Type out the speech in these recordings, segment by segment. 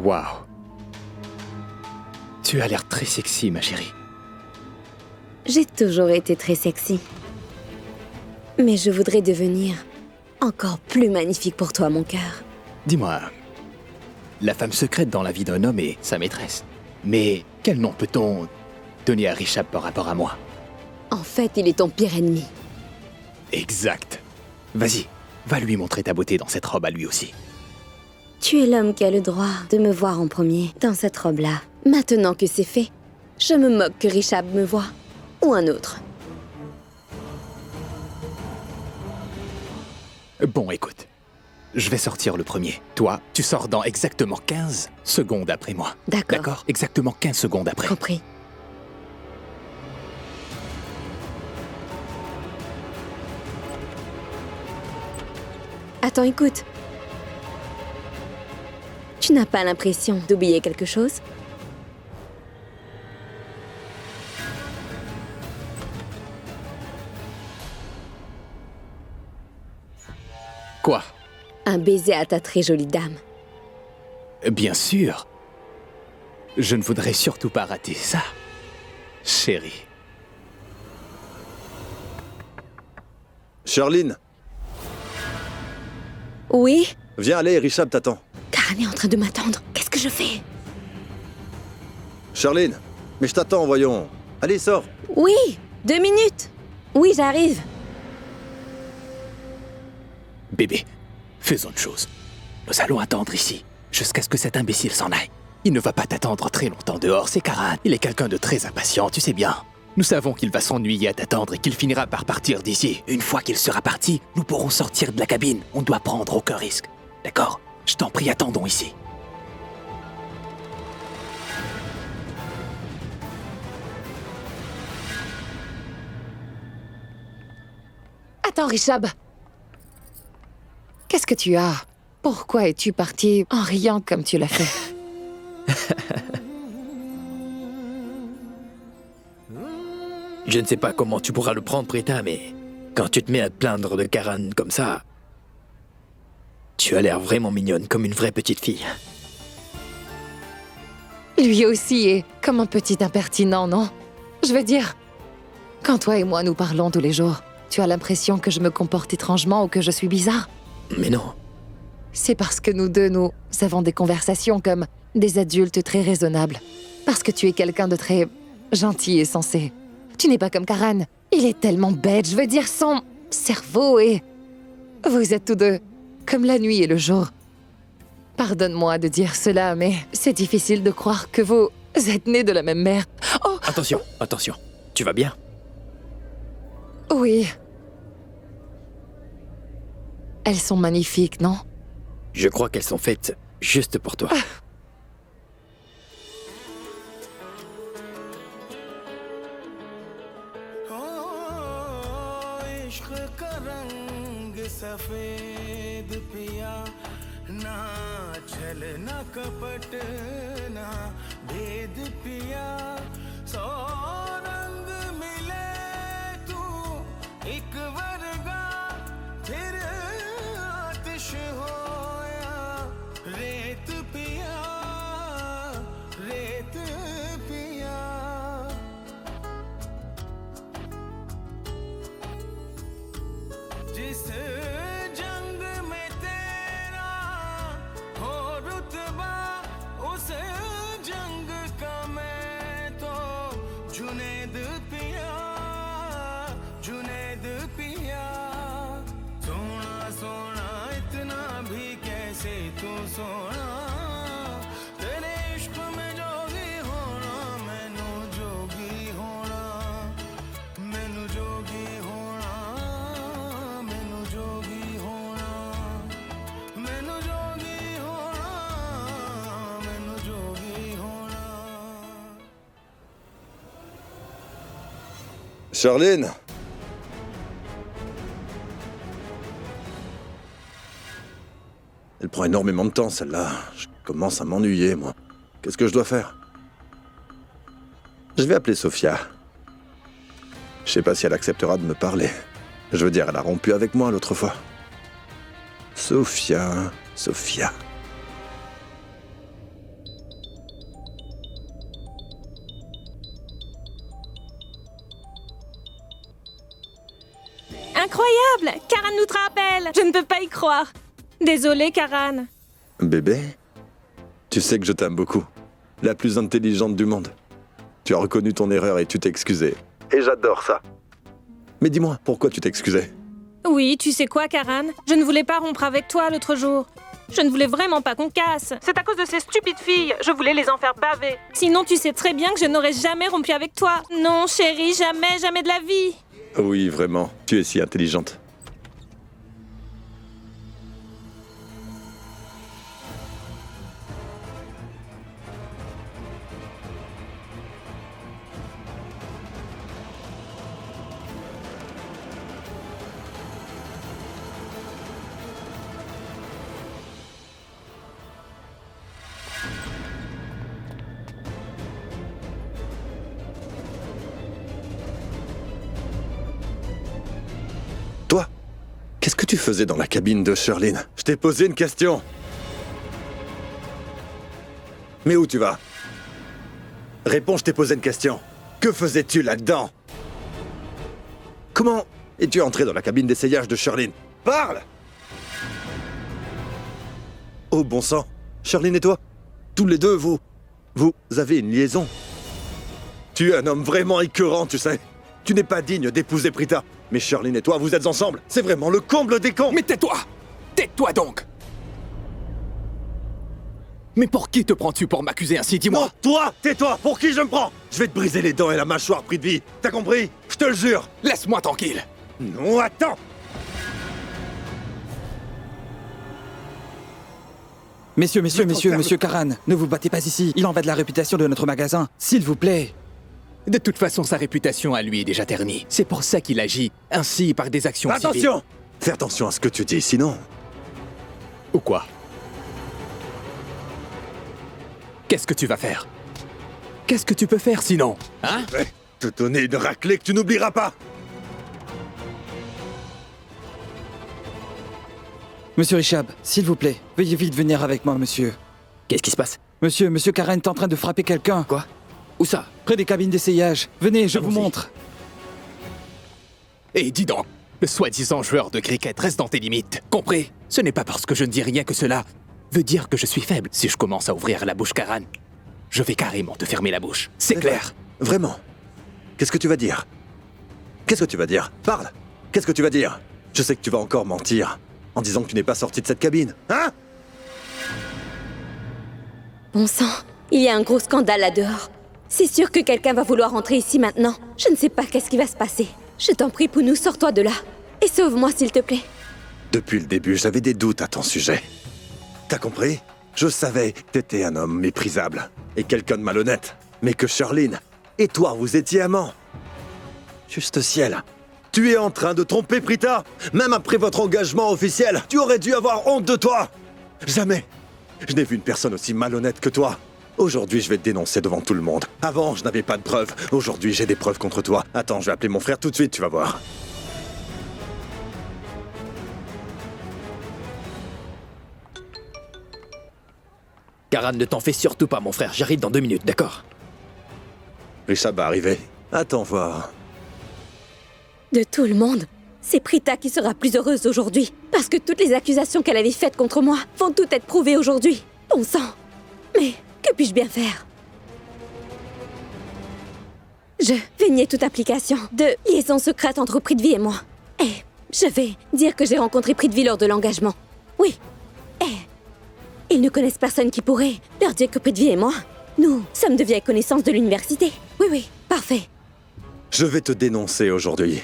Waouh. Tu as l'air très sexy, ma chérie. J'ai toujours été très sexy. Mais je voudrais devenir encore plus magnifique pour toi, mon cœur. Dis-moi, la femme secrète dans la vie d'un homme est sa maîtresse. Mais quel nom peut-on donner à Rishab par rapport à moi? En fait, il est ton pire ennemi. Exact. Vas-y, va lui montrer ta beauté dans cette robe à lui aussi. Tu es l'homme qui a le droit de me voir en premier dans cette robe-là. Maintenant que c'est fait, je me moque que Rishab me voie. Ou un autre. Bon, écoute. Je vais sortir le premier. Toi, tu sors dans exactement 15 secondes après moi. D'accord. D'accord? Exactement 15 secondes après. Compris. Attends, écoute. Tu n'as pas l'impression d'oublier quelque chose? Quoi? Un baiser à ta très jolie dame. Bien sûr. Je ne voudrais surtout pas rater ça, chérie. Charline, Oui? viens aller, Rishab t'attend. Karan est en train de m'attendre. Qu'est-ce que je fais? Charline, mais je t'attends, voyons. Allez, sors. Oui! 2 minutes! Oui, j'arrive. Bébé, faisons une chose. Nous allons attendre ici, jusqu'à ce que cet imbécile s'en aille. Il ne va pas t'attendre très longtemps dehors, c'est Karan. Il est quelqu'un de très impatient, tu sais bien. Nous savons qu'il va s'ennuyer à t'attendre et qu'il finira par partir d'ici. Une fois qu'il sera parti, nous pourrons sortir de la cabine. On ne doit prendre aucun risque. D'accord? Je t'en prie, attendons ici. Attends, Rishab. Qu'est-ce que tu as? Pourquoi es-tu parti en riant comme tu l'as fait? Je ne sais pas comment tu pourras le prendre, Prita, mais quand tu te mets à te plaindre de Karan comme ça, tu as l'air vraiment mignonne, comme une vraie petite fille. Lui aussi est comme un petit impertinent, non? Je veux dire, quand toi et moi nous parlons tous les jours, tu as l'impression que je me comporte étrangement ou que je suis bizarre? Mais non. C'est parce que nous deux, nous avons des conversations comme des adultes très raisonnables. Parce que tu es quelqu'un de très gentil et sensé. Tu n'es pas comme Karan. Il est tellement bête, je veux dire, son cerveau et... Vous êtes tous deux comme la nuit et le jour. Pardonne-moi de dire cela, mais c'est difficile de croire que vous êtes nés de la même mère. Oh! Attention, attention. Tu vas bien? Oui. Elles sont magnifiques, non? Je crois qu'elles sont faites juste pour toi. सफेद पिया ना छल ना कपट ना भेद पिया सौ रंग मिले तू एक वर्गा फिर आतिश होया रेत पिया रेत पिया जिस जंग में तेरा हो रुतबा उस जंग का मैं तो जुनैद पिया जुनैद पिया सोना सोना इतना भी कैसे तू सोना तेरे इश्क में जोगी होना मैनू जोगी होना मैनू जोगी होना मैनू जोगी होना मैनू जोगी होना मैनू जोगी होना Charline, elle prend énormément de temps, celle-là. Je commence à m'ennuyer, moi. Qu'est-ce que je dois faire? Je vais appeler Sophia. Je sais pas si elle acceptera de me parler. Je veux dire, elle a rompu avec moi l'autre fois. Sophia, Sophia. Incroyable! Karan nous te rappelle! Je ne peux pas y croire. Désolée, Karan. Bébé, tu sais que je t'aime beaucoup. La plus intelligente du monde. Tu as reconnu ton erreur et tu t'es excusée. Et j'adore ça. Mais dis-moi, pourquoi tu t'es excusée? Oui, tu sais quoi, Karan? Je ne voulais pas rompre avec toi l'autre jour. Je ne voulais vraiment pas qu'on casse. C'est à cause de ces stupides filles. Je voulais les en faire baver. Sinon, tu sais très bien que je n'aurais jamais rompu avec toi. Non, chérie, jamais, jamais de la vie. Oui, vraiment, tu es si intelligente. Toi, qu'est-ce que tu faisais dans la cabine de Sherlyn? Je t'ai posé une question. Mais où tu vas? Réponds, je t'ai posé une question. Que faisais-tu là-dedans? Comment es-tu entré dans la cabine d'essayage de Sherlyn? Parle! Oh bon sang, Sherlyn et toi, tous les deux, vous avez une liaison. Tu es un homme vraiment écœurant, tu sais. Tu n'es pas digne d'épouser Prita. Mais Sherlyn et toi, vous êtes ensemble. C'est vraiment le comble des cons. Mais tais-toi! Tais-toi donc! Mais pour qui te prends-tu pour m'accuser ainsi, dis-moi? Non, toi, tais-toi. Pour qui je me prends? Je vais te briser les dents et la mâchoire, Prithvi. T'as compris? Je te le jure. Laisse-moi tranquille! Non, attends. Monsieur Karan, ne vous battez pas ici. Il en va de la réputation de notre magasin. S'il vous plaît. De toute façon, sa réputation à lui est déjà ternie. C'est pour ça qu'il agit ainsi par des actions civiles. Attention! Fais attention à ce que tu dis, sinon... Ou quoi? Qu'est-ce que tu vas faire? Qu'est-ce que tu peux faire sinon? Hein? Je vais te donner une raclée que tu n'oublieras pas. Monsieur Richab, s'il vous plaît, veuillez vite venir avec moi, monsieur. Qu'est-ce qui se passe? Monsieur Karan est en train de frapper quelqu'un. Quoi? Où ça? Près des cabines d'essayage. Venez, je vous Allons-y. montre. Et dis donc, le soi-disant joueur de cricket reste dans tes limites. Compris? Ce n'est pas parce que je ne dis rien que cela veut dire que je suis faible. Si je commence à ouvrir la bouche, Karan, je vais carrément te fermer la bouche. C'est clair? Vraiment? Qu'est-ce que tu vas dire? Qu'est-ce que tu vas dire? Parle! Qu'est-ce que tu vas dire? Je sais que tu vas encore mentir en disant que tu n'es pas sorti de cette cabine. Hein? Bon sang, il y a un gros scandale là dehors. C'est sûr que quelqu'un va vouloir entrer ici maintenant. Je ne sais pas qu'est-ce qui va se passer. Je t'en prie, Pounou, sors-toi de là. Et sauve-moi, s'il te plaît. Depuis le début, j'avais des doutes à ton sujet. T'as compris? Je savais que t'étais un homme méprisable et quelqu'un de malhonnête. Mais que Sherlyn et toi, vous étiez amants. Juste ciel. Tu es en train de tromper Prita. Même après votre engagement officiel, tu aurais dû avoir honte de toi. Jamais. Je n'ai vu une personne aussi malhonnête que toi. Aujourd'hui, je vais te dénoncer devant tout le monde. Avant, je n'avais pas de preuves. Aujourd'hui, j'ai des preuves contre toi. Attends, je vais appeler mon frère tout de suite, tu vas voir. Karan, ne t'en fais surtout pas, mon frère. J'arrive dans 2 minutes, d'accord? Richard va arriver. Attends voir. De tout le monde, c'est Prita qui sera plus heureuse aujourd'hui. Parce que toutes les accusations qu'elle avait faites contre moi vont toutes être prouvées aujourd'hui. Bon sang. Mais que puis-je bien faire? Je vais nier toute application de liaison secrète entre Prithvi et moi. Et je vais dire que j'ai rencontré Prithvi lors de l'engagement. Oui. Et ils ne connaissent personne qui pourrait leur dire que Prithvi et moi, nous sommes de vieilles connaissances de l'université. Oui, parfait. Je vais te dénoncer aujourd'hui.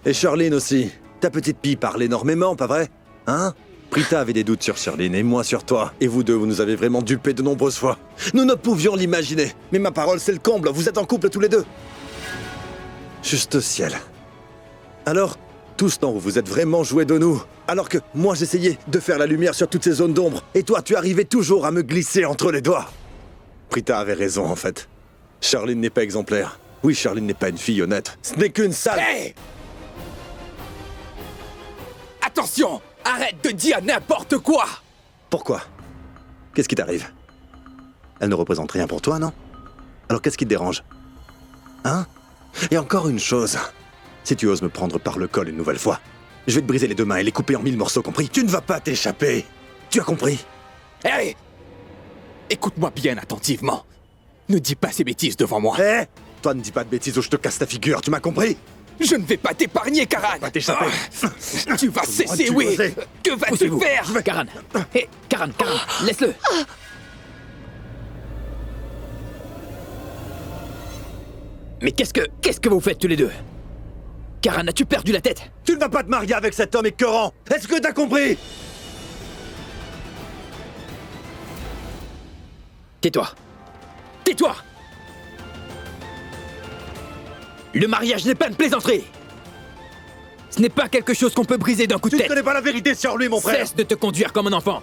Et Sherlyn aussi. Ta petite pie parle énormément, pas vrai? Hein? Prita avait des doutes sur Sherlyn et moi sur toi. Et vous deux, vous nous avez vraiment dupés de nombreuses fois. Nous ne pouvions l'imaginer. Mais ma parole, c'est le comble. Vous êtes en couple tous les deux. Juste ciel. Alors, tout ce temps où vous êtes vraiment joués de nous, alors que moi j'essayais de faire la lumière sur toutes ces zones d'ombre, et toi tu arrivais toujours à me glisser entre les doigts. Prita avait raison en fait. Sherlyn n'est pas exemplaire. Oui, Sherlyn n'est pas une fille honnête. Ce n'est qu'une sale... Hey! Attention! Arrête de dire n'importe quoi! Pourquoi? Qu'est-ce qui t'arrive? Elle ne représente rien pour toi, non? Alors qu'est-ce qui te dérange? Hein? Et encore une chose. si tu oses me prendre par le col une nouvelle fois, je vais te briser les deux mains et les couper en 1000 morceaux, compris? Tu ne vas pas t'échapper. Tu as compris? Hé! Écoute-moi bien attentivement. Ne dis pas ces bêtises devant moi. Hé! Toi, ne dis pas de bêtises ou je te casse ta figure, tu m'as compris? Je ne vais pas t'épargner, Karan. Va t'échapper. Tu vas cesser, tu oui. osais. Que vas-tu poussez-vous faire? Karan. Hé, Karan, laisse-le. Mais qu'est-ce que vous faites tous les deux? Karan, as-tu perdu la tête? Tu ne vas pas te marier avec cet homme écœurant. Est-ce que t'as compris? Tais-toi. Tais-toi. Le mariage n'est pas une plaisanterie. Ce n'est pas quelque chose qu'on peut briser d'un coup de Tu ne tête. connais pas la vérité sur lui, mon frère. Cesse de te conduire comme un enfant.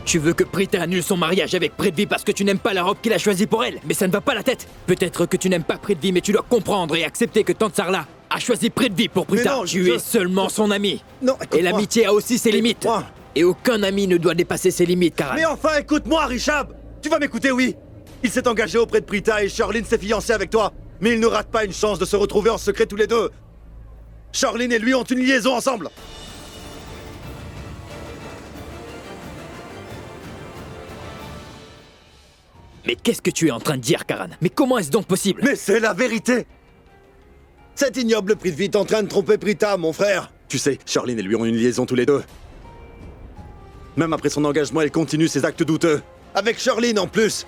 Tu veux que Prita annule son mariage avec Prithvi parce que tu n'aimes pas la robe qu'il a choisie pour elle, mais ça ne va pas la tête. Peut-être que tu n'aimes pas Prithvi, mais tu dois comprendre et accepter que Tante Sarla a choisi Prithvi pour Prita. non, Tu es seulement son ami. Non, écoute-moi. Et l'amitié a aussi ses limites. Écoute-moi. Et aucun ami ne doit dépasser ses limites, Karan. Mais enfin, écoute-moi, Rishab. Tu vas m'écouter, oui. Il s'est engagé auprès de Prita et Charlene s'est fiancée avec toi. Mais il ne rate pas une chance de se retrouver en secret tous les deux. Charlene et lui ont une liaison ensemble. Mais qu'est-ce que tu es en train de dire, Karan? Mais comment est-ce donc possible? Mais c'est la vérité. Cet ignoble Prithvi est en train de tromper Prita, mon frère. Tu sais, Charlene et lui ont une liaison tous les deux. Même après son engagement, elle continue ses actes douteux. Avec Charlene en plus.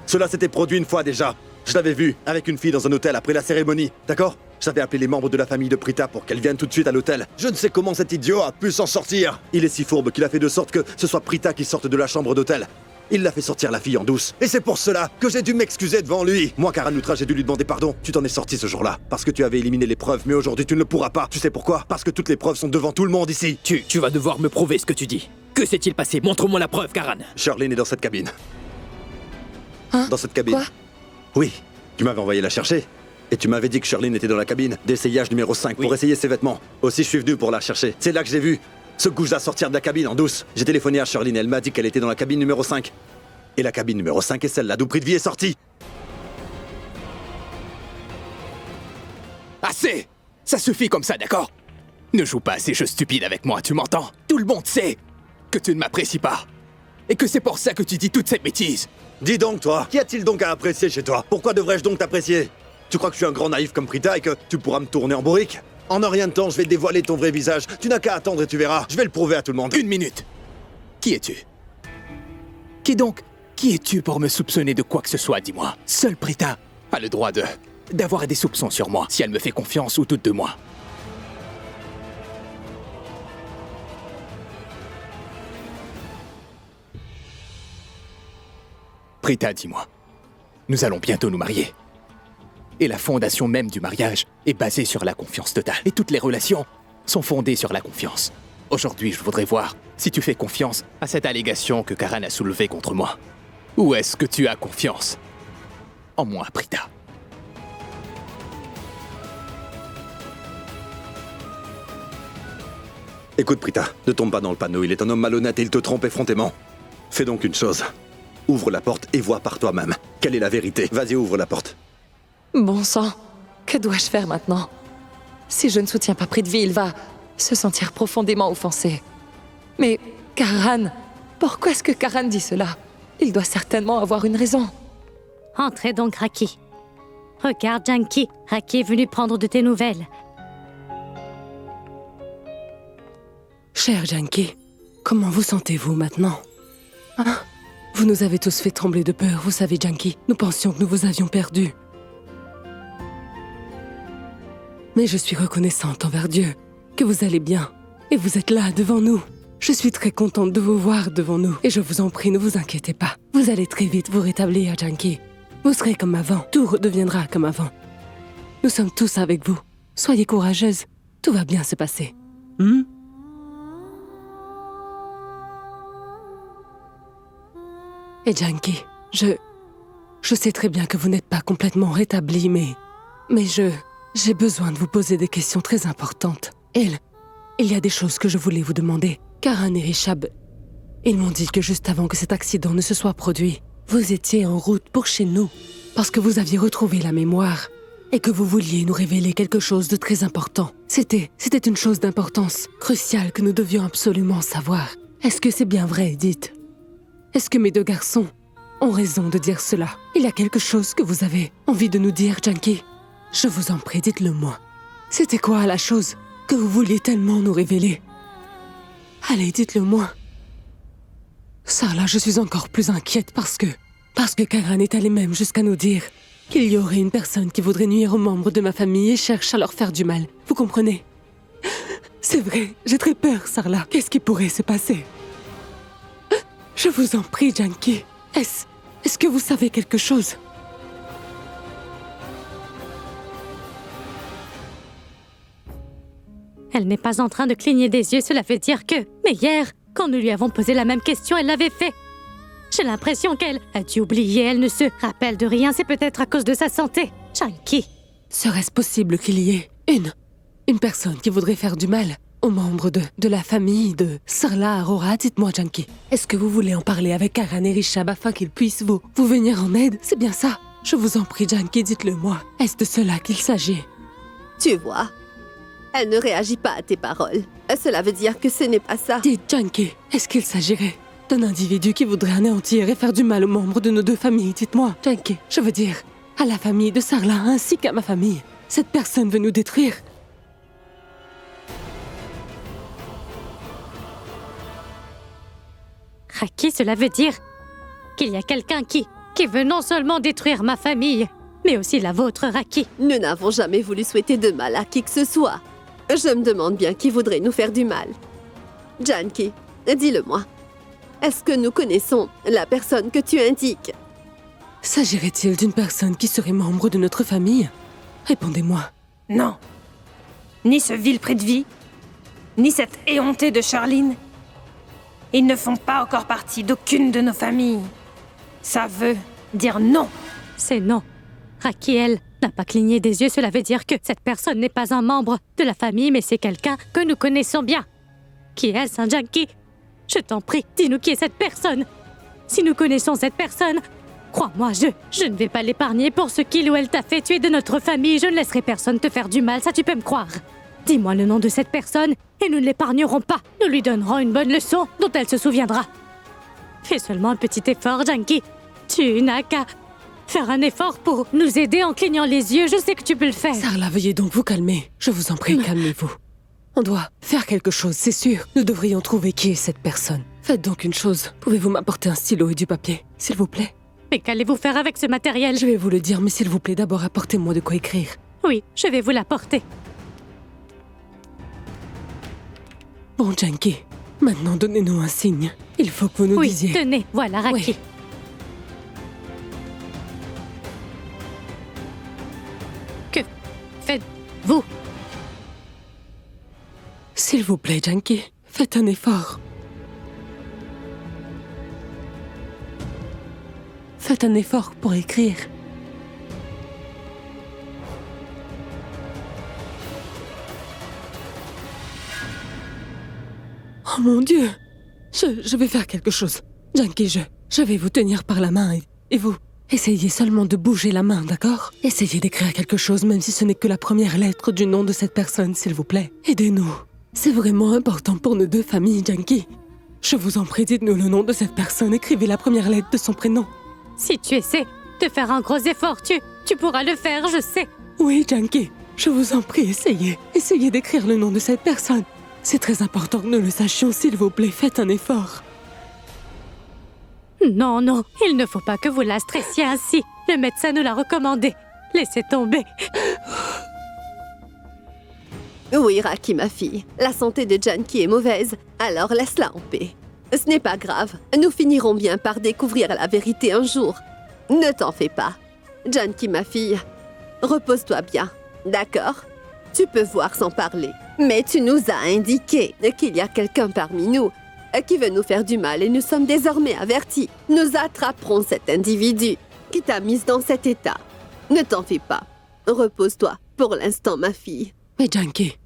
Cela s'était produit une fois déjà. Je l'avais vu avec une fille dans un hôtel après la cérémonie, d'accord? J'avais appelé les membres de la famille de Prita pour qu'elle vienne tout de suite à l'hôtel. Je ne sais comment cet idiot a pu s'en sortir. Il est si fourbe qu'il a fait de sorte que ce soit Prita qui sorte de la chambre d'hôtel. Il l'a fait sortir la fille en douce. Et c'est pour cela que j'ai dû m'excuser devant lui. Moi, Karan Lutra, j'ai dû lui demander pardon. Tu t'en es sorti ce jour-là. Parce que tu avais éliminé les preuves, mais aujourd'hui tu ne le pourras pas. Tu sais pourquoi? Parce que toutes les preuves sont devant tout le monde ici. Tu vas devoir me prouver ce que tu dis. Que s'est-il passé? Montre-moi la preuve, Karan. Charlene est dans cette cabine. Hein? Dans cette cabine. Quoi? Oui. Tu m'avais envoyé la chercher. Et tu m'avais dit que Charlene était dans la cabine d'essayage numéro 5 pour Oui. essayer ses vêtements. Aussi, je suis venu pour la chercher. C'est là que j'ai vu ce goujat sortir de la cabine en douce. J'ai téléphoné à Charlene et elle m'a dit qu'elle était dans la cabine numéro 5. Et la cabine numéro 5 est celle-là d'où Prithvi est sorti. Assez! Ça suffit comme ça, d'accord? Ne joue pas à ces jeux stupides avec moi, tu m'entends? Tout le monde sait que tu ne m'apprécies pas. Et que c'est pour ça que tu dis toutes ces bêtises. Dis donc, toi, qu'y a-t-il donc à apprécier chez toi? Pourquoi devrais-je donc t'apprécier? Tu crois que je suis un grand naïf comme Prita et que tu pourras me tourner en bourrique? En un rien de temps, je vais dévoiler ton vrai visage. Tu n'as qu'à attendre et tu verras. Je vais le prouver à tout le monde. Une minute. Qui es-tu? Qui es-tu pour me soupçonner de quoi que ce soit, dis-moi? Seule Prita a le droit d'avoir des soupçons sur moi, si elle me fait confiance ou doute de moi. Prita, dis-moi, nous allons bientôt nous marier. Et la fondation même du mariage est basée sur la confiance totale. Et toutes les relations sont fondées sur la confiance. Aujourd'hui, je voudrais voir si tu fais confiance à cette allégation que Karan a soulevée contre moi. Ou est-ce que tu as confiance en moi, Prita? Écoute, Prita, ne tombe pas dans le panneau. Il est un homme malhonnête et il te trompe effrontément. Fais donc une chose. Ouvre la porte et vois par toi-même. Quelle est la vérité? Vas-y, ouvre la porte. Bon sang, que dois-je faire maintenant? Si je ne soutiens pas Prithvi, il va se sentir profondément offensé. Mais Karan, pourquoi est-ce que Karan dit cela? Il doit certainement avoir une raison. Entrez donc, Raki. Regarde, Janki. Raki est venu prendre de tes nouvelles. Cher Janki, comment vous sentez-vous maintenant? Hein? Vous nous avez tous fait trembler de peur, vous savez, Janki. Nous pensions que nous vous avions perdus. Mais je suis reconnaissante envers Dieu que vous allez bien. Et vous êtes là, devant nous. Je suis très contente de vous voir devant nous. Et je vous en prie, ne vous inquiétez pas. Vous allez très vite vous rétablir, Janki. Vous serez comme avant. Tout redeviendra comme avant. Nous sommes tous avec vous. Soyez courageuse. Tout va bien se passer. Et Janki, je sais très bien que vous n'êtes pas complètement rétabli, mais j'ai besoin de vous poser des questions très importantes. Il y a des choses que je voulais vous demander. Karan et Rishab, ils m'ont dit que juste avant que cet accident ne se soit produit, vous étiez en route pour chez nous, parce que vous aviez retrouvé la mémoire et que vous vouliez nous révéler quelque chose de très important. C'était une chose d'importance, cruciale, que nous devions absolument savoir. Est-ce que c'est bien vrai, dites? Est-ce que mes deux garçons ont raison de dire cela? Il y a quelque chose que vous avez envie de nous dire, Janki? Je vous en prie, dites-le-moi. C'était quoi la chose que vous vouliez tellement nous révéler? Allez, dites-le-moi. Sarla, je suis encore plus inquiète parce que Karan est allé même jusqu'à nous dire qu'il y aurait une personne qui voudrait nuire aux membres de ma famille et cherche à leur faire du mal. Vous comprenez? C'est vrai, j'ai très peur, Sarla. Qu'est-ce qui pourrait se passer? Je vous en prie, Janki. Est-ce que vous savez quelque chose? Elle n'est pas en train de cligner des yeux, cela veut dire que... Mais hier, quand nous lui avons posé la même question, elle l'avait fait. J'ai l'impression qu'elle a dû oublier, elle ne se rappelle de rien, c'est peut-être à cause de sa santé. Janki. Serait-ce possible qu'il y ait une personne qui voudrait faire du mal aux membres de la famille de Sarla Arora? Dites-moi, Janki. Est-ce que vous voulez en parler avec Karan et Rishab afin qu'ils puissent vous venir en aide? C'est bien ça? Je vous en prie, Janki, dites-le-moi. Est-ce de cela qu'il s'agit? Tu vois, elle ne réagit pas à tes paroles. Cela veut dire que ce n'est pas ça. Dites, Janki, est-ce qu'il s'agirait d'un individu qui voudrait anéantir et faire du mal aux membres de nos deux familles? Dites-moi, Janki, je veux dire, à la famille de Sarla ainsi qu'à ma famille. Cette personne veut nous détruire. Raki, cela veut dire qu'il y a quelqu'un qui veut non seulement détruire ma famille, mais aussi la vôtre, Raki. Nous n'avons jamais voulu souhaiter de mal à qui que ce soit. Je me demande bien qui voudrait nous faire du mal. Janki, dis-le-moi. Est-ce que nous connaissons la personne que tu indiques? S'agirait-il d'une personne qui serait membre de notre famille? Répondez-moi. Non. Ni ce vil Prithvi, ni cette éhontée de Charline. Ils ne font pas encore partie d'aucune de nos familles. Ça veut dire non. C'est non. Raki, elle, n'a pas cligné des yeux, cela veut dire que cette personne n'est pas un membre de la famille, mais c'est quelqu'un que nous connaissons bien. Qui est-ce, un Janki? Je t'en prie, dis-nous qui est cette personne. Si nous connaissons cette personne, crois-moi, je ne vais pas l'épargner pour ce qu'il ou elle t'a fait. Tu es de notre famille, je ne laisserai personne te faire du mal, ça tu peux me croire. Dis-moi le nom de cette personne et nous ne l'épargnerons pas. Nous lui donnerons une bonne leçon dont elle se souviendra. Fais seulement un petit effort, Janki. Tu n'as qu'à faire un effort pour nous aider en clignant les yeux. Je sais que tu peux le faire. Sarla, veuillez donc vous calmer. Je vous en prie, calmez-vous. On doit faire quelque chose, c'est sûr. Nous devrions trouver qui est cette personne. Faites donc une chose. Pouvez-vous m'apporter un stylo et du papier, s'il vous plaît? Mais qu'allez-vous faire avec ce matériel? Je vais vous le dire, mais s'il vous plaît, d'abord apportez-moi de quoi écrire. Oui, je vais vous l'apporter. Bon, Janki, maintenant donnez-nous un signe. Il faut que vous nous disiez... Oui, tenez, voilà, Raki. Oui. Que faites-vous? S'il vous plaît, Janki, faites un effort. Faites un effort pour écrire. Oh mon Dieu! Je vais faire quelque chose. Janki, je vais vous tenir par la main et vous, essayez seulement de bouger la main, d'accord? Essayez d'écrire quelque chose, même si ce n'est que la première lettre du nom de cette personne, s'il vous plaît. Aidez-nous. C'est vraiment important pour nos deux familles, Janki. Je vous en prie, dites-nous le nom de cette personne. Écrivez la première lettre de son prénom. Si tu essaies de faire un gros effort, tu pourras le faire, je sais. Oui, Janki, je vous en prie, essayez. Essayez d'écrire le nom de cette personne. C'est très important que nous le sachions, s'il vous plaît, faites un effort. Non, non, il ne faut pas que vous la stressiez ainsi. Le médecin nous l'a recommandé. Laissez tomber. Oui, Raki, ma fille. La santé de Janki est mauvaise, alors laisse-la en paix. Ce n'est pas grave. Nous finirons bien par découvrir la vérité un jour. Ne t'en fais pas. Janki, ma fille, repose-toi bien, d'accord? Tu peux voir sans parler. Mais tu nous as indiqué qu'il y a quelqu'un parmi nous qui veut nous faire du mal et nous sommes désormais avertis. Nous attraperons cet individu qui t'a mise dans cet état. Ne t'en fais pas. Repose-toi pour l'instant, ma fille. Mais Janki,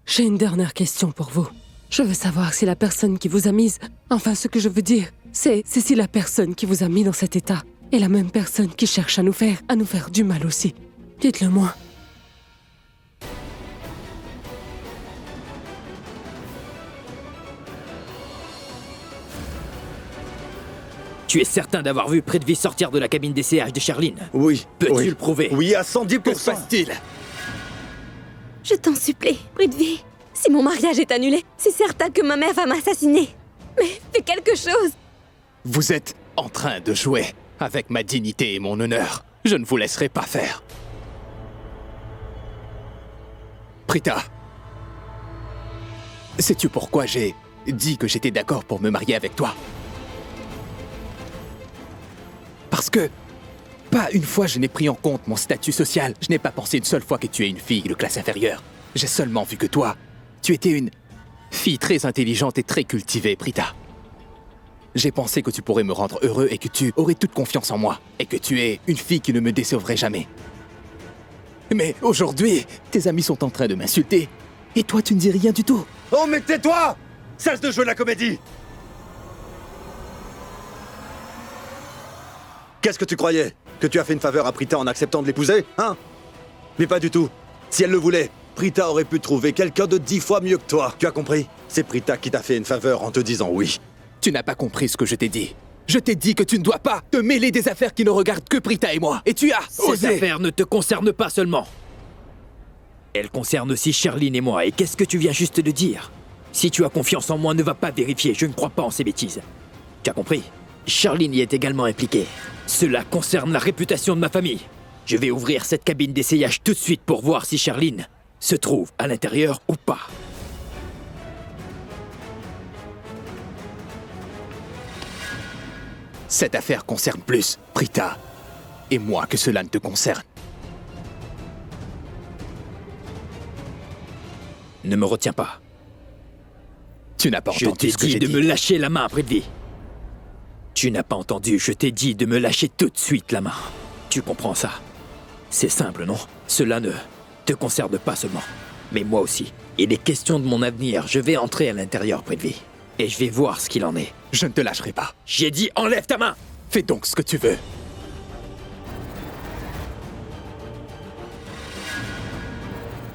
j'ai une dernière question pour vous. Je veux savoir si la personne qui vous a mise... Enfin, ce que je veux dire, c'est si la personne qui vous a mis dans cet état est la même personne qui cherche à nous faire du mal aussi. Dites-le moi. Tu es certain d'avoir vu Prithvi sortir de la cabine d'essayage de Charline? Oui. Peux-tu oui. le prouver? Oui, à 110%. Que se passe-t-il? Je t'en supplie, Prithvi. Si mon mariage est annulé, c'est certain que ma mère va m'assassiner. Mais fais quelque chose. Vous êtes en train de jouer avec ma dignité et mon honneur. Je ne vous laisserai pas faire. Prita, sais-tu pourquoi j'ai dit que j'étais d'accord pour me marier avec toi? Parce que, pas une fois je n'ai pris en compte mon statut social. Je n'ai pas pensé une seule fois que tu es une fille de classe inférieure. J'ai seulement vu que toi, tu étais une fille très intelligente et très cultivée, Prita. J'ai pensé que tu pourrais me rendre heureux et que tu aurais toute confiance en moi. Et que tu es une fille qui ne me décevrait jamais. Mais aujourd'hui, tes amis sont en train de m'insulter. Et toi, tu ne dis rien du tout. Oh, mais tais-toi! Cesse de jouer la comédie! Qu'est-ce que tu croyais? Que tu as fait une faveur à Prita en acceptant de l'épouser, hein? Mais pas du tout. Si elle le voulait, Prita aurait pu trouver quelqu'un de 10 fois mieux que toi. Tu as compris? C'est Prita qui t'a fait une faveur en te disant oui. Tu n'as pas compris ce que je t'ai dit. Je t'ai dit que tu ne dois pas te mêler des affaires qui ne regardent que Prita et moi. Et tu as Ces osé. affaires ne te concernent pas seulement. Elles concernent aussi Charline et moi. Et qu'est-ce que tu viens juste de dire? Si tu as confiance en moi, ne va pas vérifier. Je ne crois pas en ces bêtises. Tu as compris? Charline y est également impliquée. Cela concerne la réputation de ma famille. Je vais ouvrir cette cabine d'essayage tout de suite pour voir si Charline se trouve à l'intérieur ou pas. Cette affaire concerne plus Prita et moi que cela ne te concerne. Ne me retiens pas. Tu n'as pas Je entendu t'ai ce que j'ai dit de dit. me lâcher la main, Prithvi. Tu n'as pas entendu, je t'ai dit de me lâcher tout de suite la main. Tu comprends ça? C'est simple, non? Cela ne te concerne pas seulement, mais moi aussi. Il est question de mon avenir. Je vais entrer à l'intérieur, Prithvi. Et je vais voir ce qu'il en est. Je ne te lâcherai pas. J'ai dit enlève ta main! Fais donc ce que tu veux.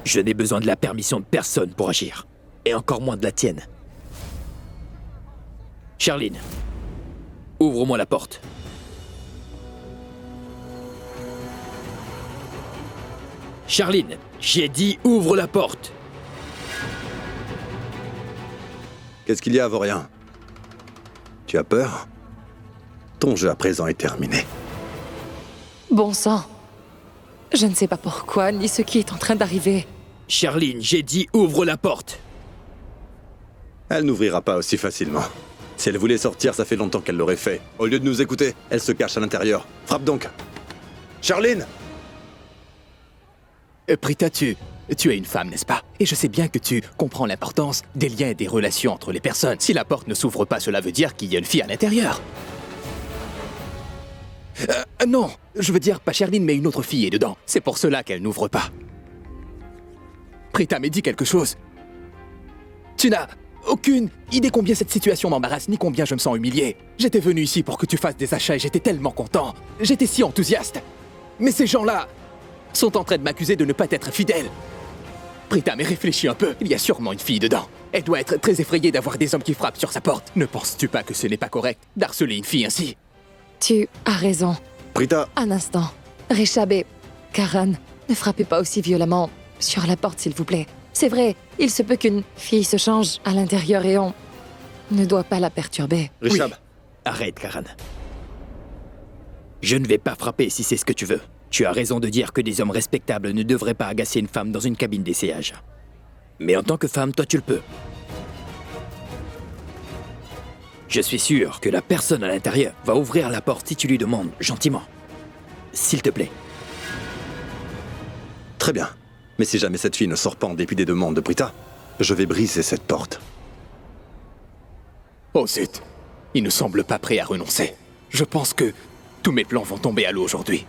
Je n'ai besoin de la permission de personne pour agir. Et encore moins de la tienne. Charline, ouvre-moi la porte. Charline, j'ai dit ouvre la porte. Qu'est-ce qu'il y a, Vaurien? Tu as peur? Ton jeu à présent est terminé. Bon sang. Je ne sais pas pourquoi, ni ce qui est en train d'arriver. Charline, j'ai dit ouvre la porte. Elle n'ouvrira pas aussi facilement. Si elle voulait sortir, ça fait longtemps qu'elle l'aurait fait. Au lieu de nous écouter, elle se cache à l'intérieur. Frappe donc. Charline! Prita, tu es une femme, n'est-ce pas? Et je sais bien que tu comprends l'importance des liens et des relations entre les personnes. Si la porte ne s'ouvre pas, cela veut dire qu'il y a une fille à l'intérieur. Non, je veux dire pas Charline, mais une autre fille est dedans. C'est pour cela qu'elle n'ouvre pas. Prita, mais dis quelque chose. Tu n'as aucune idée combien cette situation m'embarrasse, ni combien je me sens humilié. J'étais venu ici pour que tu fasses des achats et j'étais tellement content. J'étais si enthousiaste. Mais ces gens-là sont en train de m'accuser de ne pas être fidèle. Prita, mais réfléchis un peu. Il y a sûrement une fille dedans. Elle doit être très effrayée d'avoir des hommes qui frappent sur sa porte. Ne penses-tu pas que ce n'est pas correct d'harceler une fille ainsi? Tu as raison. Prita, Un instant. Reshab et Karan, ne frappez pas aussi violemment sur la porte, s'il vous plaît. C'est vrai, il se peut qu'une fille se change à l'intérieur et on ne doit pas la perturber. Reshab. Oui. Arrête, Karan. Je ne vais pas frapper si c'est ce que tu veux. Tu as raison de dire que des hommes respectables ne devraient pas agacer une femme dans une cabine d'essayage. Mais en tant que femme, toi tu le peux. Je suis sûr que la personne à l'intérieur va ouvrir la porte si tu lui demandes gentiment. S'il te plaît. Très bien. Mais si jamais cette fille ne sort pas en dépit des demandes de Prita, je vais briser cette porte. Oh zut, il ne semble pas prêt à renoncer. Je pense que tous mes plans vont tomber à l'eau aujourd'hui.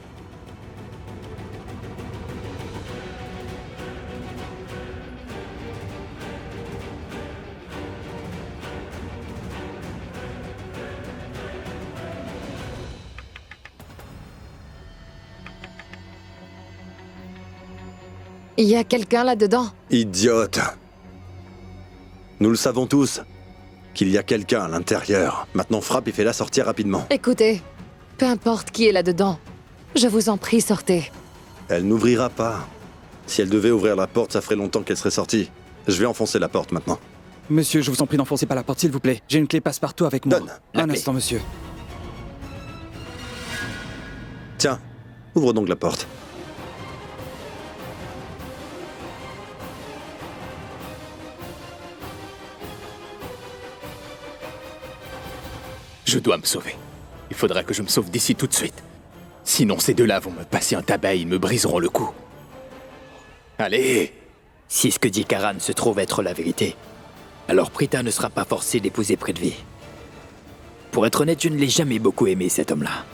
Il y a quelqu'un là-dedans? Idiote. Nous le savons tous, qu'il y a quelqu'un à l'intérieur. Maintenant, frappe et fais-la sortir rapidement. Écoutez, peu importe qui est là-dedans, je vous en prie, sortez. Elle n'ouvrira pas. Si elle devait ouvrir la porte, ça ferait longtemps qu'elle serait sortie. Je vais enfoncer la porte maintenant. Monsieur, je vous en prie, n'enfoncez pas la porte, s'il vous plaît. J'ai une clé passe-partout avec moi. Donne Un instant, monsieur. Tiens, ouvre donc la porte. Je dois me sauver. Il faudra que je me sauve d'ici tout de suite. Sinon, ces deux-là vont me passer un tabac et ils me briseront le cou. Allez! Si ce que dit Karan se trouve être la vérité, alors Prita ne sera pas forcée d'épouser Prithvi. Pour être honnête, je ne l'ai jamais beaucoup aimé, cet homme-là.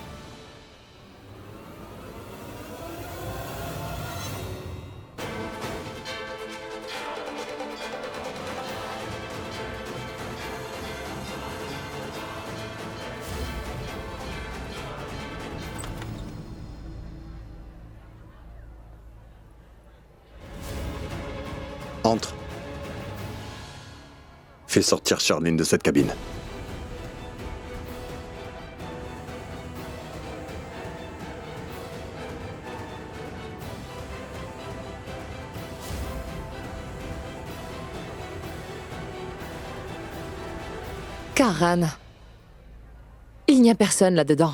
Entre. Fais sortir Charlene de cette cabine. Karan. Il n'y a personne là-dedans.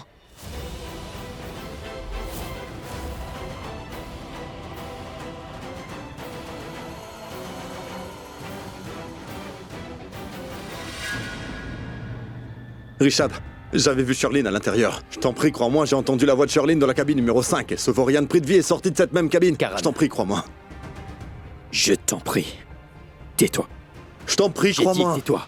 Richard, j'avais vu Charlene à l'intérieur. Je t'en prie, crois-moi, j'ai entendu la voix de Charlene dans la cabine numéro 5. Et Sovorian Prithvi est sorti de cette même cabine. Karan. Je t'en prie, crois-moi. Je t'en prie. Tais-toi. Je t'en prie, J'ai dit crois-moi. tais-toi.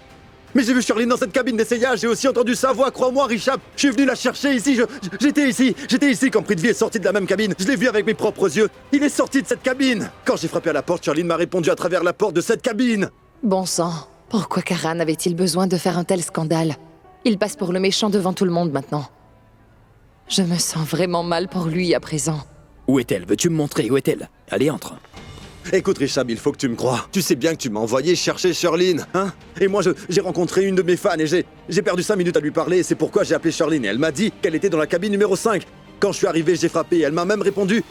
Mais j'ai vu Charlene dans cette cabine d'essayage, j'ai aussi entendu sa voix, crois-moi, Richard. Je suis venu la chercher ici, j'étais ici quand Prithvi est sorti de la même cabine. Je l'ai vu avec mes propres yeux. Il est sorti de cette cabine. Quand j'ai frappé à la porte, Charlene m'a répondu à travers la porte de cette cabine. Bon sang, pourquoi Karan avait-il besoin de faire un tel scandale? Il passe pour le méchant devant tout le monde maintenant. Je me sens vraiment mal pour lui à présent. Où est-elle? Veux-tu me montrer? Où est-elle? Allez, entre. Écoute, Richard, il faut que tu me crois. Tu sais bien que tu m'as envoyé chercher Charlene, hein? Et moi, j'ai rencontré une de mes fans et j'ai perdu 5 minutes à lui parler et c'est pourquoi j'ai appelé Charlene. Et elle m'a dit qu'elle était dans la cabine numéro 5. Quand je suis arrivé, j'ai frappé et elle m'a même répondu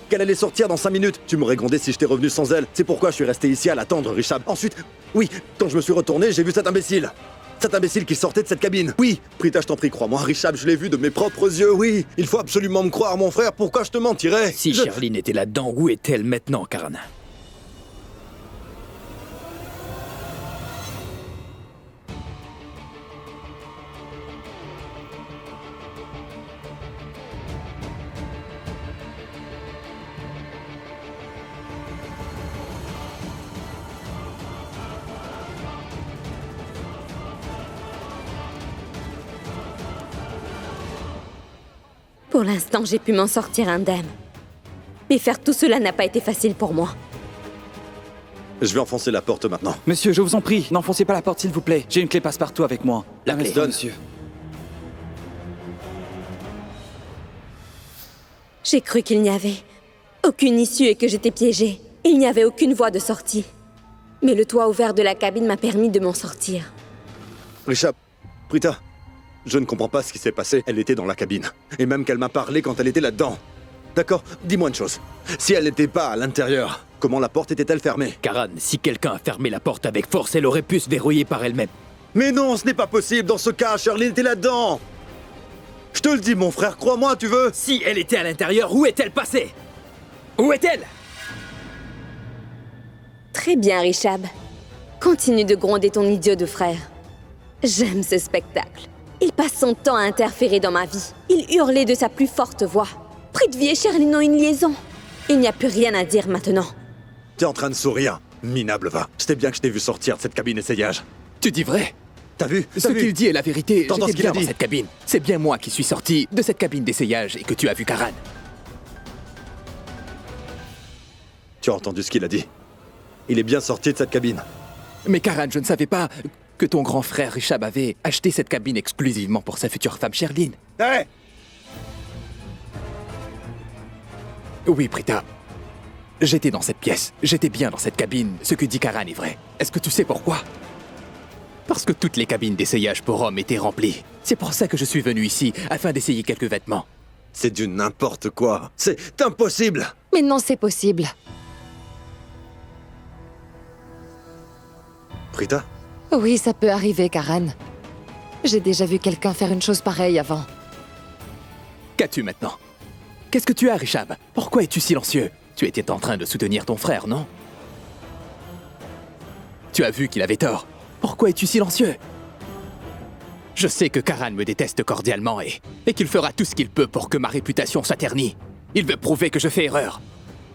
qu'elle allait sortir dans 5 minutes. Tu m'aurais grondé si j'étais revenu sans elle. C'est pourquoi je suis resté ici à l'attendre, Richard. Ensuite, oui, quand je me suis retourné, j'ai vu cet imbécile. Cet imbécile qui sortait de cette cabine. Oui, Prita, je t'en prie, crois-moi, Richard, je l'ai vu de mes propres yeux, oui. Il faut absolument me croire, mon frère, pourquoi je te mentirais? Si Charlene était là-dedans, où est-elle maintenant, Karan? Pour l'instant, j'ai pu m'en sortir indemne. Mais faire tout cela n'a pas été facile pour moi. Je vais enfoncer la porte maintenant. Monsieur, je vous en prie, n'enfoncez pas la porte, s'il vous plaît. J'ai une clé passe-partout avec moi. La Un clé. instant, monsieur. J'ai cru qu'il n'y avait aucune issue et que j'étais piégée. Il n'y avait aucune voie de sortie. Mais le toit ouvert de la cabine m'a permis de m'en sortir. Richard, Prita, je ne comprends pas ce qui s'est passé. Elle était dans la cabine. Et même qu'elle m'a parlé quand elle était là-dedans. D'accord, dis-moi une chose. Si elle n'était pas à l'intérieur, comment la porte était-elle fermée? Karan, si quelqu'un a fermé la porte avec force, elle aurait pu se verrouiller par elle-même. Mais non, ce n'est pas possible. Dans ce cas, Charlene était là-dedans. Je te le dis, mon frère, crois-moi, tu veux? Si elle était à l'intérieur, où est-elle passée? Où est-elle? Très bien, Richab. Continue de gronder ton idiot de frère. J'aime ce spectacle. Il passe son temps à interférer dans ma vie. Il hurlait de sa plus forte voix. Prithvi et Charlene ont une liaison. Il n'y a plus rien à dire maintenant. T'es en train de sourire. Minable va. C'était bien que je t'ai vu sortir de cette cabine essayage. Tu dis vrai? T'as vu? Ce qu'il dit est la vérité. T'entends J'étais ce qu'il a bien dans dit? cette cabine. C'est bien moi qui suis sorti de cette cabine d'essayage et que tu as vu Karan. Tu as entendu ce qu'il a dit? Il est bien sorti de cette cabine. Mais Karan, je ne savais pas que ton grand frère Richab avait acheté cette cabine exclusivement pour sa future femme Charlene. Hé! Oui, Prita. J'étais dans cette pièce, j'étais bien dans cette cabine, ce que dit Karan est vrai. Est-ce que tu sais pourquoi? Parce que toutes les cabines d'essayage pour hommes étaient remplies. C'est pour ça que je suis venu ici, afin d'essayer quelques vêtements. C'est du n'importe quoi. C'est impossible. Mais non, c'est possible. Prita? Oui, ça peut arriver, Karan. J'ai déjà vu quelqu'un faire une chose pareille avant. Qu'as-tu maintenant? Qu'est-ce que tu as, Rishab? Pourquoi es-tu silencieux? Tu étais en train de soutenir ton frère, non? Tu as vu qu'il avait tort. Pourquoi es-tu silencieux? Je sais que Karan me déteste cordialement et qu'il fera tout ce qu'il peut pour que ma réputation soit ternie. Il veut prouver que je fais erreur.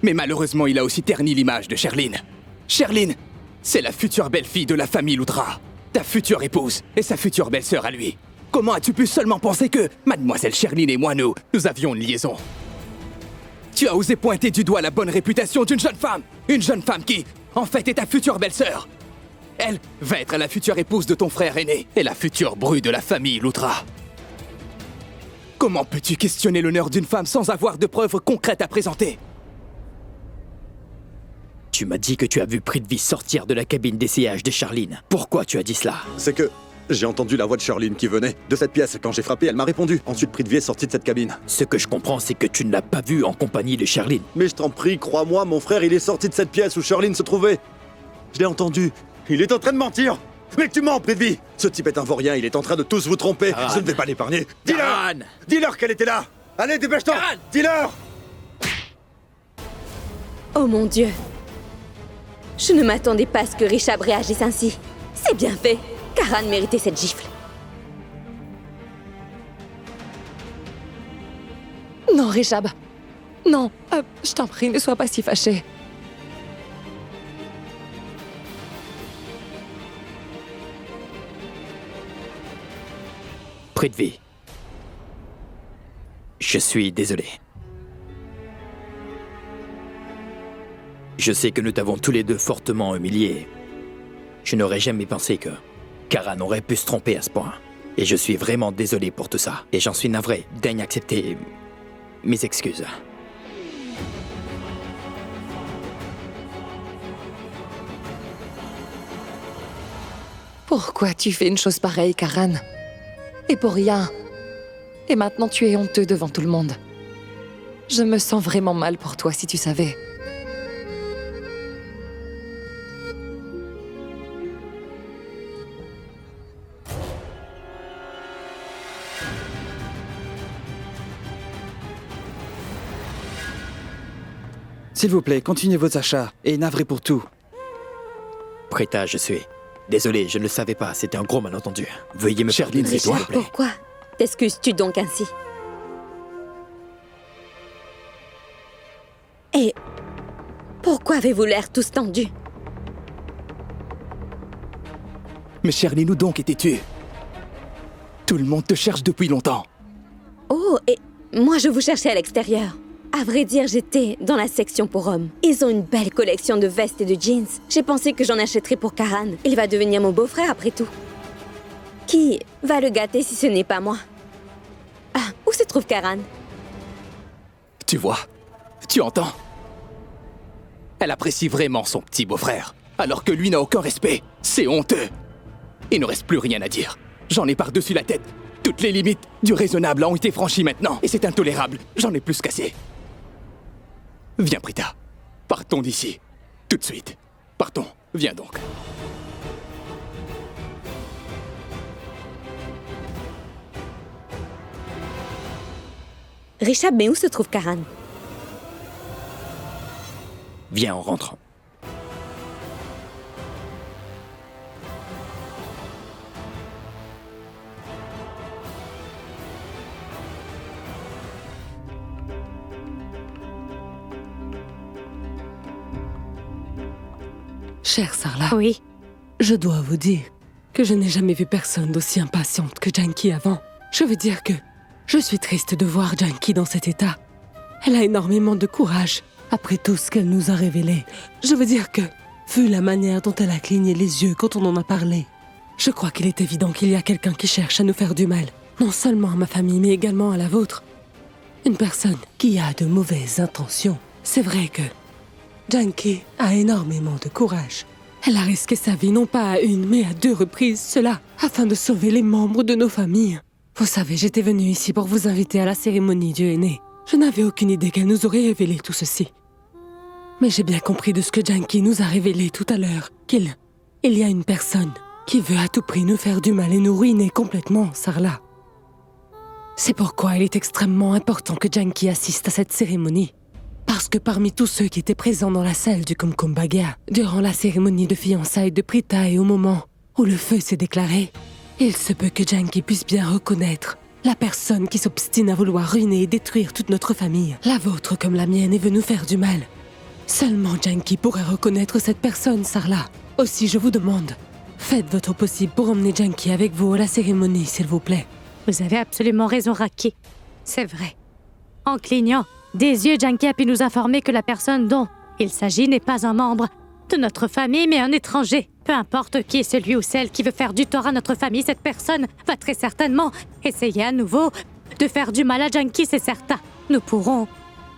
Mais malheureusement, il a aussi terni l'image de Sherline. Sherline, c'est la future belle-fille de la famille Loudra. Ta future épouse et sa future belle-sœur à lui. Comment as-tu pu seulement penser que Mademoiselle Sherline et moi, nous avions une liaison? Tu as osé pointer du doigt la bonne réputation d'une jeune femme. Une jeune femme qui, en fait, est ta future belle-sœur. Elle va être la future épouse de ton frère aîné et la future bru de la famille Loudra. Comment peux-tu questionner l'honneur d'une femme sans avoir de preuves concrètes à présenter? Tu m'as dit que tu as vu Prithvi sortir de la cabine d'essayage de Charline. Pourquoi tu as dit cela? C'est que j'ai entendu la voix de Sherline qui venait de cette pièce. Quand j'ai frappé, elle m'a répondu. Ensuite, Prithvi est sorti de cette cabine. Ce que je comprends, c'est que tu ne l'as pas vu en compagnie de Sherline. Mais je t'en prie, crois-moi, mon frère, il est sorti de cette pièce où Sherline se trouvait. Je l'ai entendu. Il est en train de mentir. Mais tu mens, Prithvi. Ce type est un vaurien, il est en train de tous vous tromper. Karan. Je ne vais pas l'épargner. Dis-leur. Karan. Dis-leur qu'elle était là. Allez, dépêche-toi. Karan. Dis-leur. Oh mon Dieu. Je ne m'attendais pas à ce que Rishab réagisse ainsi. C'est bien fait. Karan méritait cette gifle. Non, Rishab. Non, je t'en prie, ne sois pas si fâché. Prithvi. Je suis désolé. Je sais que nous t'avons tous les deux fortement humiliés. Je n'aurais jamais pensé que Karan aurait pu se tromper à ce point. Et je suis vraiment désolé pour tout ça. Et j'en suis navré. Daigne accepter mes excuses. Pourquoi tu fais une chose pareille, Karan? Et pour rien. Et maintenant tu es honteux devant tout le monde. Je me sens vraiment mal pour toi si tu savais. S'il vous plaît, continuez vos achats et navré pour tout. Prita, je suis désolé, je ne le savais pas, c'était un gros malentendu. Veuillez me Sherline, pardonner, c'est s'il toi. vous plaît. Pourquoi t'excuses-tu donc ainsi? Et pourquoi avez-vous l'air tous tendus? Mais Sherline, où donc étais-tu? Tout le monde te cherche depuis longtemps. Oh, et moi je vous cherchais à l'extérieur. À vrai dire, j'étais dans la section pour hommes. Ils ont une belle collection de vestes et de jeans. J'ai pensé que j'en achèterais pour Karan. Il va devenir mon beau-frère après tout. Qui va le gâter si ce n'est pas moi? Ah, où se trouve Karan? Tu vois? Tu entends? Elle apprécie vraiment son petit beau-frère, alors que lui n'a aucun respect. C'est honteux. Il ne reste plus rien à dire. J'en ai par-dessus la tête. Toutes les limites du raisonnable ont été franchies maintenant, et c'est intolérable. J'en ai plus qu'assez. Viens, Prita. Partons d'ici. Tout de suite. Partons. Viens donc. Rishab, mais où se trouve Karan? Viens en rentrant. Chère Sarla, Oui. je dois vous dire que je n'ai jamais vu personne d'aussi impatiente que Janki avant. Je veux dire que je suis triste de voir Janki dans cet état. Elle a énormément de courage après tout ce qu'elle nous a révélé. Je veux dire que, vu la manière dont elle a cligné les yeux quand on en a parlé, je crois qu'il est évident qu'il y a quelqu'un qui cherche à nous faire du mal. Non seulement à ma famille, mais également à la vôtre. Une personne qui a de mauvaises intentions. C'est vrai que Janki a énormément de courage. Elle a risqué sa vie non pas à une, mais à 2 reprises, cela afin de sauver les membres de nos familles. Vous savez, j'étais venue ici pour vous inviter à la cérémonie Dieu aîné. Je n'avais aucune idée qu'elle nous aurait révélé tout ceci. Mais j'ai bien compris de ce que Janki nous a révélé tout à l'heure, qu'il y a une personne qui veut à tout prix nous faire du mal et nous ruiner complètement, Sarla. C'est pourquoi il est extrêmement important que Janki assiste à cette cérémonie. Parce que parmi tous ceux qui étaient présents dans la salle du Kumkum Bhaga, durant la cérémonie de fiançailles de Prita et au moment où le feu s'est déclaré, il se peut que Janki puisse bien reconnaître la personne qui s'obstine à vouloir ruiner et détruire toute notre famille. La vôtre comme la mienne et veut nous faire du mal. Seulement Janki pourrait reconnaître cette personne, Sarla. Aussi, je vous demande, faites votre possible pour emmener Janki avec vous à la cérémonie, s'il vous plaît. Vous avez absolument raison, Raki. C'est vrai. En clignant des yeux, Janki a pu nous informer que la personne dont il s'agit n'est pas un membre de notre famille, mais un étranger. Peu importe qui est celui ou celle qui veut faire du tort à notre famille, cette personne va très certainement essayer à nouveau de faire du mal à Janki, c'est certain. Nous pourrons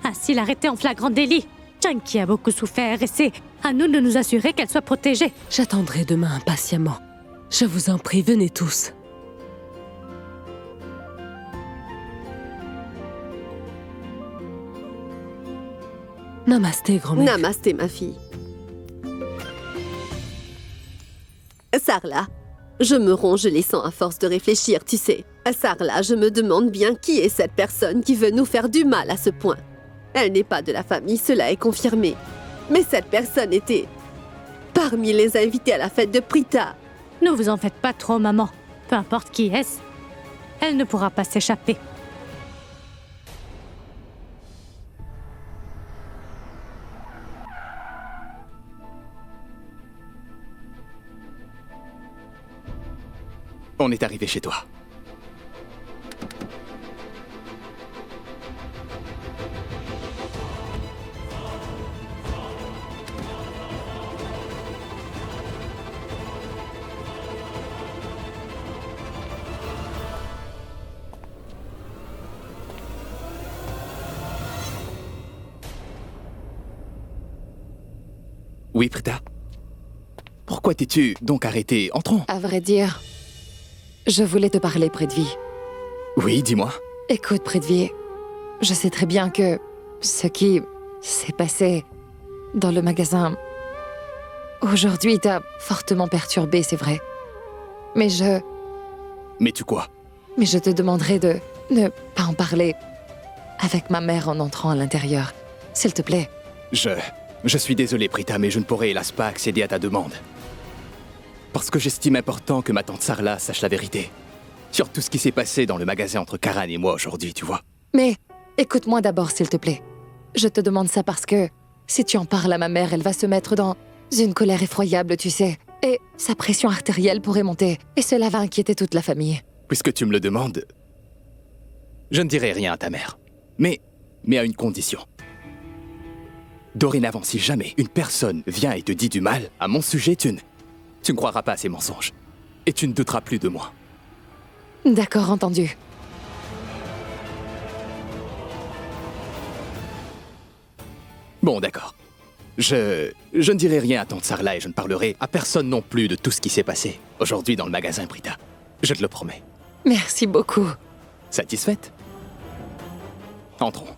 ainsi l'arrêter en flagrant délit. Janki a beaucoup souffert et c'est à nous de nous assurer qu'elle soit protégée. J'attendrai demain impatiemment. Je vous en prie, venez tous. Namasté, grand-mère. Namasté, ma fille. Sarla, je me ronge les sangs à force de réfléchir, tu sais. Sarla, je me demande bien qui est cette personne qui veut nous faire du mal à ce point. Elle n'est pas de la famille, cela est confirmé. Mais cette personne était parmi les invités à la fête de Prita. Ne vous en faites pas trop, maman. Peu importe qui est-ce, elle ne pourra pas s'échapper. On est arrivé chez toi. Oui, Prita. Pourquoi t'es-tu donc arrêté? Entrons. À vrai dire, je voulais te parler, Prithvi. Oui, dis-moi. Écoute, Prithvi, je sais très bien que ce qui s'est passé dans le magasin aujourd'hui t'a fortement perturbé, c'est vrai. Mais je te demanderai de ne pas en parler avec ma mère en entrant à l'intérieur. S'il te plaît. Je suis désolé, Prita, mais je ne pourrai hélas pas accéder à ta demande. Parce que j'estime important que ma tante Sarla sache la vérité. Sur tout ce qui s'est passé dans le magasin entre Karan et moi aujourd'hui, tu vois. Mais écoute-moi d'abord, s'il te plaît. Je te demande ça parce que si tu en parles à ma mère, elle va se mettre dans une colère effroyable, tu sais. Et sa pression artérielle pourrait monter. Et cela va inquiéter toute la famille. Puisque tu me le demandes, je ne dirai rien à ta mère. Mais à une condition. Dorénavant, si jamais une personne vient et te dit du mal à mon sujet, tu ne croiras pas à ces mensonges. Et tu ne douteras plus de moi. D'accord, entendu. Bon, d'accord. Je ne dirai rien à tante Sarla et je ne parlerai à personne non plus de tout ce qui s'est passé aujourd'hui dans le magasin, Prita. Je te le promets. Merci beaucoup. Satisfaite? Entrons.